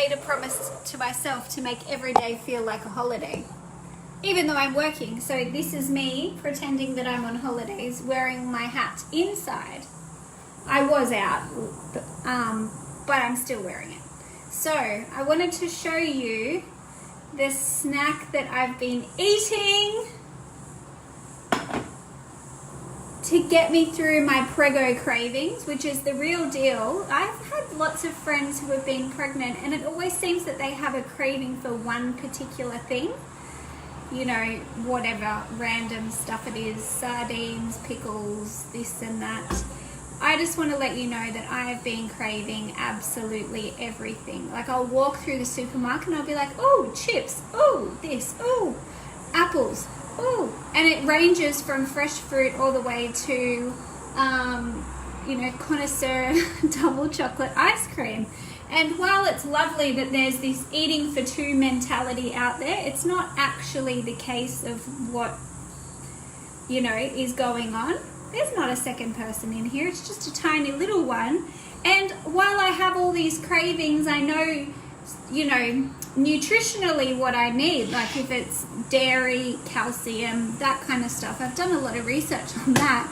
made a promise to myself to make every day feel like a holiday, even though I'm working. So this is me pretending that I'm on holidays, wearing my hat inside. I was out, but I'm still wearing it. So I wanted to show you the snack that I've been eating to get me through my prego cravings, which is the real deal. I've had lots of friends who have been pregnant, and it always seems that they have a craving for one particular thing. You know, whatever random stuff it is, sardines, pickles, this and that. I just want to let you know that I have been craving absolutely everything. Like, I'll walk through the supermarket and I'll be like, oh, chips, oh, this, oh, apples, oh. And it ranges from fresh fruit all the way to, you know, connoisseur double chocolate ice cream. And while it's lovely that there's this eating for two mentality out there, it's not actually the case of what, you know, is going on. There's not a second person in here. It's just a tiny little one. And while I have all these cravings, I know, you know, nutritionally what I need. Like if it's dairy, calcium, that kind of stuff. I've done a lot of research on that.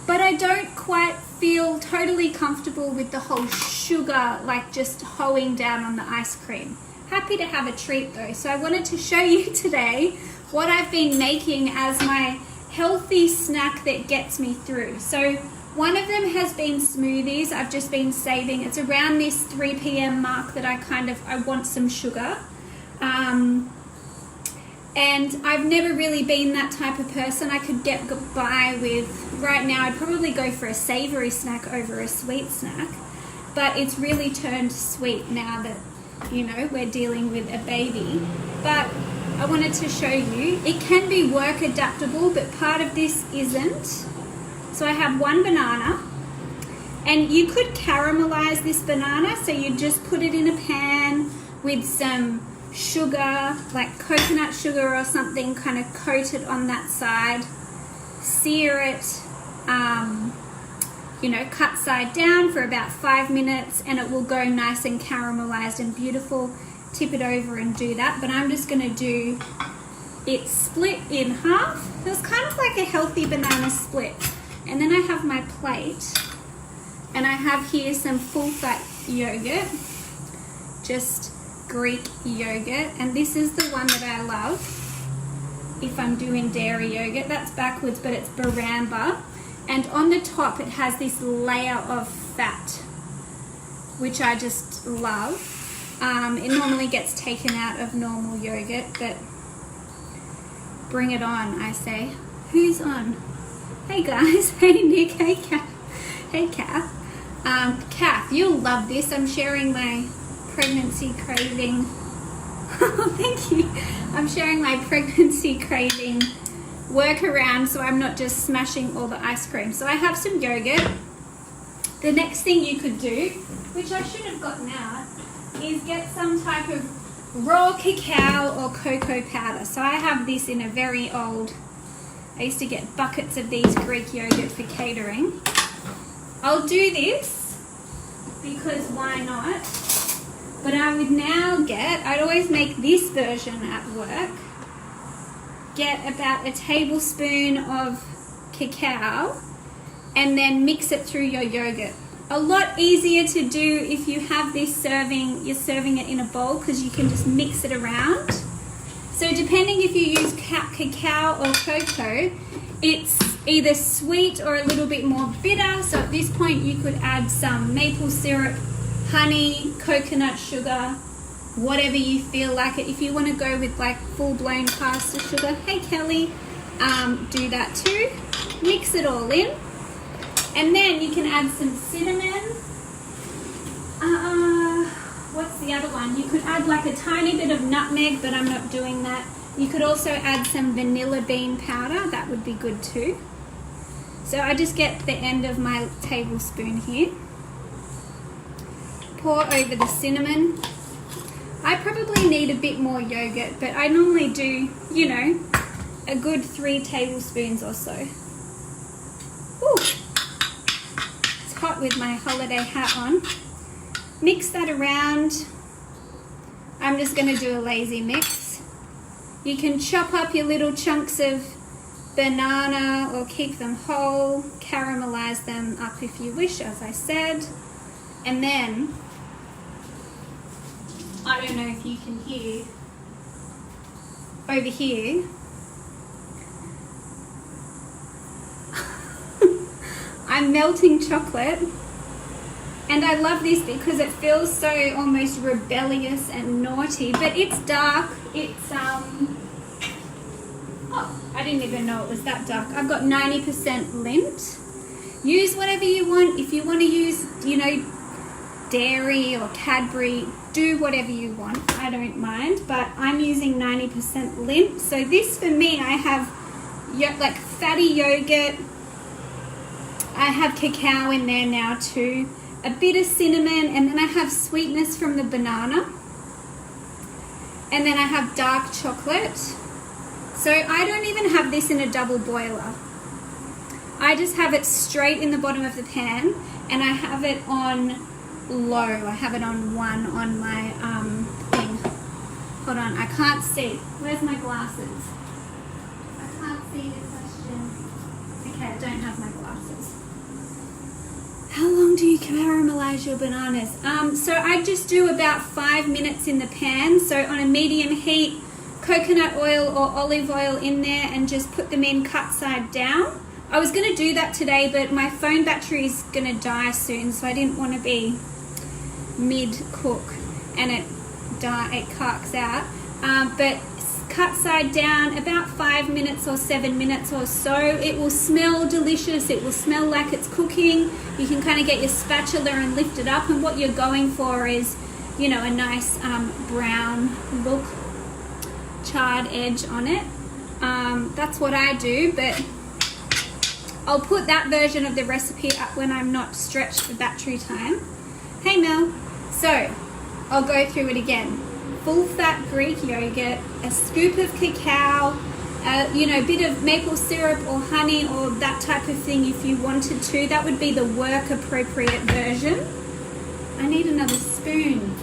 But I don't quite feel totally comfortable with the whole sugar, like just hoeing down on the ice cream. Happy to have a treat though. So I wanted to show you today what I've been making as my healthy snack that gets me through. So one of them has been smoothies. I've just been saving. It's around this 3 p.m. mark that I want some sugar. And I've never really been that type of person. I could get by with, right now I'd probably go for a savory snack over a sweet snack. But it's really turned sweet now that, you know, we're dealing with a baby. But I wanted to show you, it can be work adaptable, but part of this isn't. So I have one banana, and you could caramelize this banana, so you just put it in a pan with some sugar, like coconut sugar or something, kind of coat it on that side, sear it, you know, cut side down for about 5 minutes, and it will go nice and caramelized and beautiful. Tip it over and do that, but I'm just going to do it split in half. So it's kind of like a healthy banana split. And then I have my plate, and I have here some full fat yogurt, just Greek yogurt, and this is the one that I love if I'm doing dairy yogurt. That's backwards, but it's Baramba, and on the top it has this layer of fat, which I just love. It normally gets taken out of normal yogurt, but bring it on, I say. Who's on? Hey guys, hey Nick, hey Kath. Hey Kath. Kath, you'll love this. I'm sharing my pregnancy craving. Oh, thank you. I'm sharing my pregnancy craving workaround so I'm not just smashing all the ice cream. So I have some yogurt. The next thing you could do, which I should have gotten out, is get some type of raw cacao or cocoa powder. So I have this in a very old, I used to get buckets of these Greek yogurt for catering. I'll do this because why not? But I would now I'd always make this version at work, get about a tablespoon of cacao and then mix it through your yogurt. A lot easier to do if you have this you're serving it in a bowl, because you can just mix it around. So depending if you use cacao or cocoa, it's either sweet or a little bit more bitter. So at this point you could add some maple syrup, honey, coconut sugar, whatever you feel like it. If you want to go with like full-blown caster sugar, hey Kelly, do that too. Mix it all in. And then you can add some cinnamon. What's the other one? You could add like a tiny bit of nutmeg, but I'm not doing that. You could also add some vanilla bean powder. That would be good too. So I just get the end of my tablespoon here. Pour over the cinnamon. I probably need a bit more yogurt, but I normally do, you know, a good 3 tablespoons or so. Ooh. Hot with my holiday hat on. Mix that around. I'm just going to do a lazy mix. You can chop up your little chunks of banana or keep them whole, caramelize them up if you wish, as I said. And then, I don't know if you can hear, over here, I'm melting chocolate. And I love this because it feels so almost rebellious and naughty, but it's dark. It's, oh, I didn't even know it was that dark. I've got 90% lint. Use whatever you want. If you want to use, you know, dairy or Cadbury, do whatever you want. I don't mind, but I'm using 90% lint. So this for me, I have like fatty yogurt. I have cacao in there now too. A bit of cinnamon, and then I have sweetness from the banana. And then I have dark chocolate. So I don't even have this in a double boiler. I just have it straight in the bottom of the pan, and I have it on low. I have it on 1 on my thing. Hold on, I can't see. Where's my glasses? I can't see the question. Okay, I don't have my glasses. How long do you caramelize your bananas? So I just do about 5 minutes in the pan. So on a medium heat, coconut oil or olive oil in there, and just put them in cut side down. I was going to do that today, but my phone battery is going to die soon, so I didn't want to be mid-cook and it carks out. But cut side down about 5 minutes or 7 minutes or so. It will smell delicious. It will smell like it's cooking. You can kind of get your spatula and lift it up, and what you're going for is, you know, a nice brown look, charred edge on it. That's what I do, but I'll put that version of the recipe up when I'm not stretched for battery time. Hey Mel. So I'll go through it again. Full fat Greek yogurt, a scoop of cacao, you know, a bit of maple syrup or honey or that type of thing if you wanted to. That would be the work appropriate version. I need another spoon.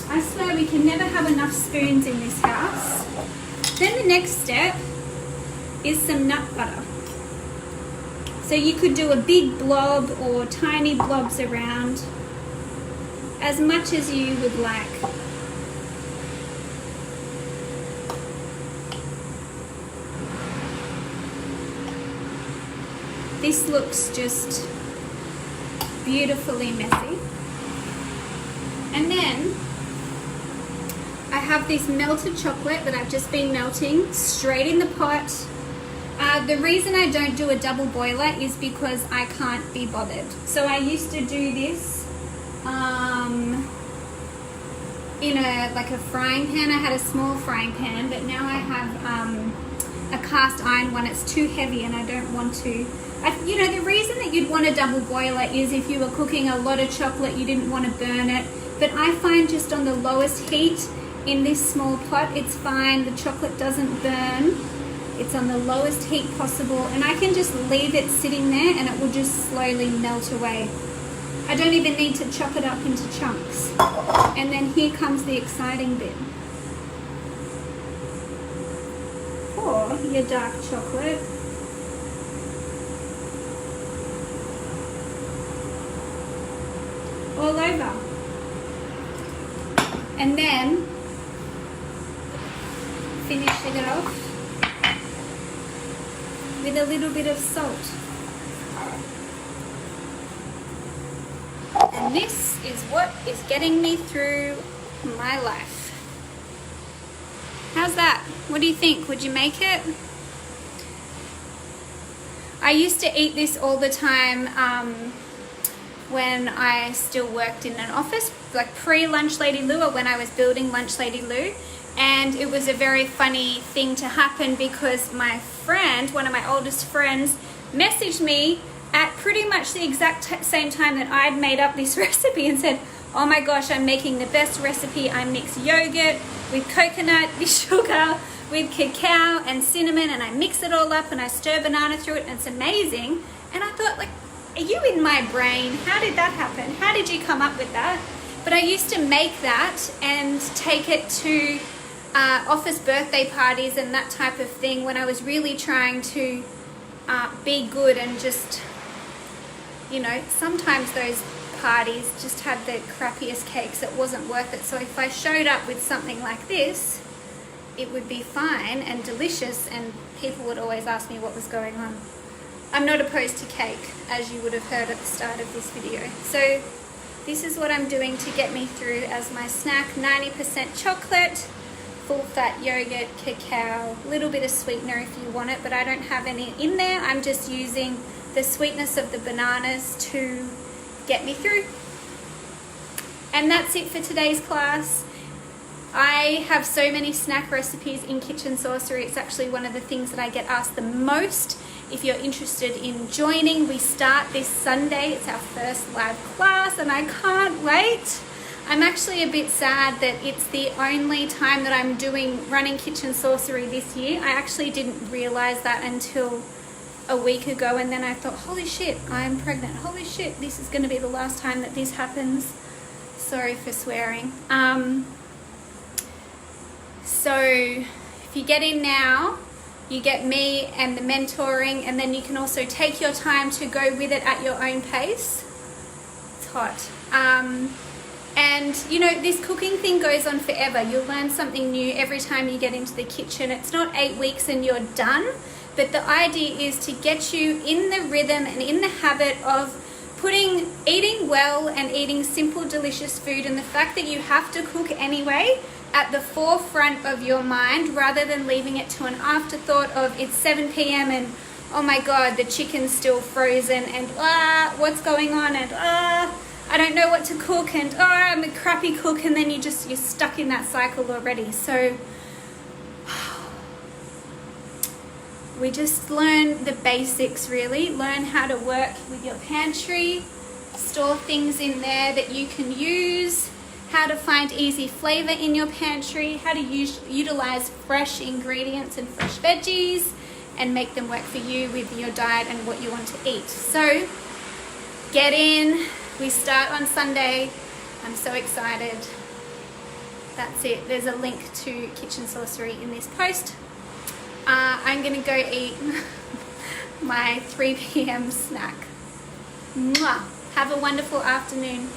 I swear we can never have enough spoons in this house. Then the next step is some nut butter. So you could do a big blob or tiny blobs around, as much as you would like. This looks just beautifully messy. And then I have this melted chocolate that I've just been melting straight in the pot. The reason I don't do a double boiler is because I can't be bothered. So I used to do this in a frying pan. I had a small frying pan, but now I have a cast iron one. It's too heavy and I don't want to. You know, the reason that you'd want a double boiler is if you were cooking a lot of chocolate, you didn't want to burn it. But I find just on the lowest heat in this small pot, it's fine. The chocolate doesn't burn. It's on the lowest heat possible, and I can just leave it sitting there and it will just slowly melt away. I don't even need to chop it up into chunks. And then here comes the exciting bit. Pour your dark chocolate all over. And then finishing it off with a little bit of salt. And this is what is getting me through my life. How's that? What do you think? Would you make it? I used to eat this all the time when I still worked in an office, like pre-Lunch Lady Lou, or when I was building Lunch Lady Lou. And it was a very funny thing to happen because my friend, one of my oldest friends, messaged me at pretty much the exact same time that I'd made up this recipe and said, oh my gosh, I'm making the best recipe. I mix yogurt with coconut, with sugar, with cacao and cinnamon, and I mix it all up and I stir banana through it, and it's amazing. And I thought, like, are you in my brain? How did that happen? How did you come up with that? But I used to make that and take it to office birthday parties and that type of thing when I was really trying to be good, and just, you know, sometimes those parties just had the crappiest cakes. It wasn't worth it. So if I showed up with something like this, it would be fine and delicious, and people would always ask me what was going on. I'm not opposed to cake, as you would have heard at the start of this video. So this is what I'm doing to get me through as my snack. 90% chocolate, full fat yogurt, cacao, a little bit of sweetener if you want it, but I don't have any in there. I'm just using the sweetness of the bananas to get me through. And that's it for today's class. I have so many snack recipes in Kitchen Sorcery. It's actually one of the things that I get asked the most. If you're interested in joining, we start this Sunday. It's our first live class and I can't wait. I'm actually a bit sad that it's the only time that I'm running Kitchen Sorcery this year. I actually didn't realize that until a week ago, and then I thought, holy shit, I'm pregnant. Holy shit, this is going to be the last time that this happens. Sorry for swearing. So if you get in now, you get me and the mentoring, and then you can also take your time to go with it at your own pace. It's hot. And you know, this cooking thing goes on forever. You'll learn something new every time you get into the kitchen. It's not 8 weeks and you're done, but the idea is to get you in the rhythm and in the habit of eating well and eating simple, delicious food, and the fact that you have to cook anyway at the forefront of your mind, rather than leaving it to an afterthought of it's 7 p.m. and oh my god, the chicken's still frozen, and what's going on, and I don't know what to cook, and I'm a crappy cook, and then you're stuck in that cycle already. So we just learn the basics, really. Learn how to work with your pantry, store things in there that you can use, how to find easy flavor in your pantry, how to utilize fresh ingredients and fresh veggies and make them work for you with your diet and what you want to eat. So get in. We start on Sunday. I'm so excited. That's it. There's a link to Kitchen Sorcery in this post. I'm going to go eat my 3 p.m. snack. Mwah. Have a wonderful afternoon.